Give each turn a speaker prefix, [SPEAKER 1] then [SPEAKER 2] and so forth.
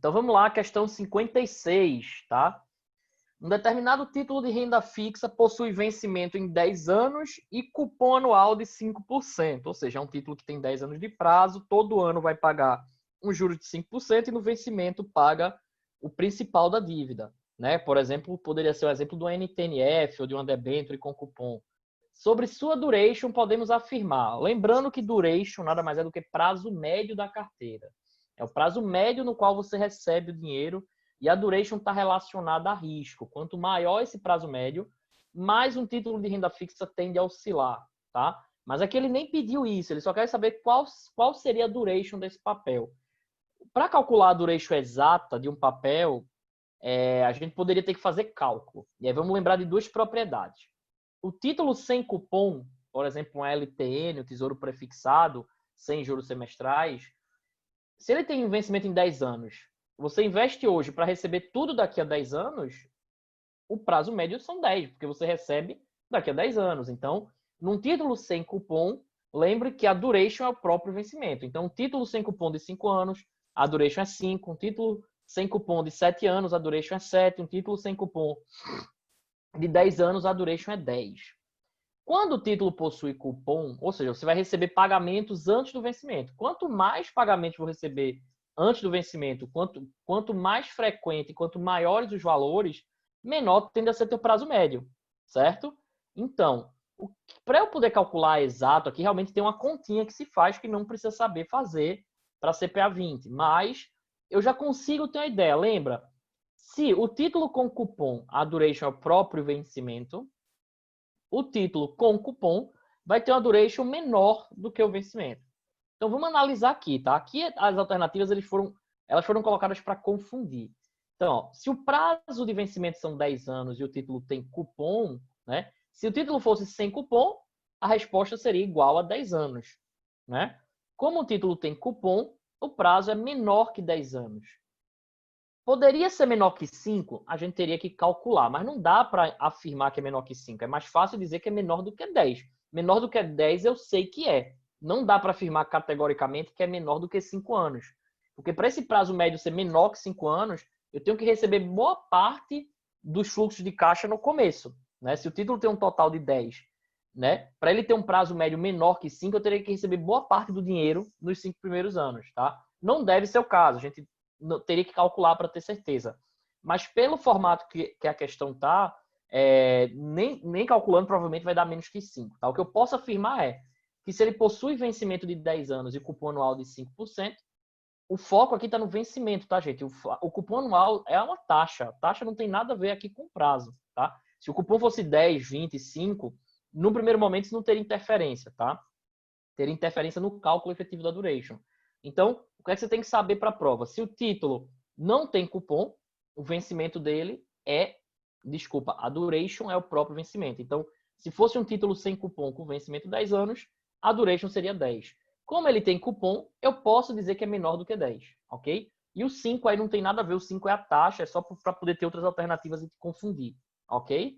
[SPEAKER 1] Então vamos lá, questão 56, tá? Um determinado título de renda fixa possui vencimento em 10 anos e cupom anual de 5%. Ou seja, é um título que tem 10 anos de prazo, todo ano vai pagar um juro de 5% e no vencimento paga o principal da dívida, né? Por exemplo, poderia ser o exemplo do NTNF ou de uma debênture com cupom. Sobre sua duration, podemos afirmar, lembrando que duration nada mais é do que prazo médio da carteira. É o prazo médio no qual você recebe o dinheiro e a duration está relacionada a risco. Quanto maior esse prazo médio, mais um título de renda fixa tende a oscilar, tá? Mas aqui ele nem pediu isso, ele só quer saber qual seria a duration desse papel. Para calcular a duration exata de um papel, a gente poderia ter que fazer cálculo. E aí vamos lembrar de duas propriedades. O título sem cupom, por exemplo, um LTN, o Tesouro Prefixado, sem juros semestrais, se ele tem um vencimento em 10 anos, você investe hoje para receber tudo daqui a 10 anos, o prazo médio são 10, porque você recebe daqui a 10 anos. Então, num título sem cupom, lembre que a duration é o próprio vencimento. Então, um título sem cupom de 5 anos, a duration é 5. Um título sem cupom de 7 anos, a duration é 7. Um título sem cupom de 10 anos, a duration é 10. Quando o título possui cupom, ou seja, você vai receber pagamentos antes do vencimento. Quanto mais pagamentos você receber antes do vencimento, quanto mais frequente, quanto maiores os valores, menor tende a ser teu prazo médio, certo? Então, para eu poder calcular exato aqui, realmente tem uma continha que se faz que não precisa saber fazer para CPA 20, mas eu já consigo ter uma ideia. Lembra? Se o título com cupom, a duration é o próprio vencimento, o título com cupom vai ter uma duration menor do que o vencimento. Então vamos analisar aqui, tá? Aqui as alternativas elas foram colocadas para confundir. Então, ó, se o prazo de vencimento são 10 anos e o título tem cupom, né? Se o título fosse sem cupom, a resposta seria igual a 10 anos, né? Como o título tem cupom, o prazo é menor que 10 anos. Poderia ser menor que 5, a gente teria que calcular, mas não dá para afirmar que é menor que 5. É mais fácil dizer que é menor do que 10. Menor do que 10 eu sei que é. Não dá para afirmar categoricamente que é menor do que 5 anos. Porque para esse prazo médio ser menor que 5 anos, eu tenho que receber boa parte dos fluxos de caixa no começo, né? Se o título tem um total de 10, né? Para ele ter um prazo médio menor que 5, eu teria que receber boa parte do dinheiro nos 5 primeiros anos, tá? Não deve ser o caso. A gente teria que calcular para ter certeza. Mas pelo formato que a questão está, nem calculando provavelmente vai dar menos que 5. Tá? O que eu posso afirmar é que se ele possui vencimento de 10 anos e cupom anual de 5%, o foco aqui está no vencimento, tá, gente? O cupom anual é uma taxa. A taxa não tem nada a ver aqui com prazo, tá? Se o cupom fosse 10, 20, 5, no primeiro momento isso não teria interferência, tá? Teria interferência no cálculo efetivo da duration. Então, o que é que você tem que saber para a prova? Se o título não tem cupom, o vencimento dele desculpa, a duration é o próprio vencimento. Então, se fosse um título sem cupom com vencimento 10 anos, a duration seria 10. Como ele tem cupom, eu posso dizer que é menor do que 10, ok? E o 5 aí não tem nada a ver, o 5 é a taxa, é só para poder ter outras alternativas e te confundir, ok?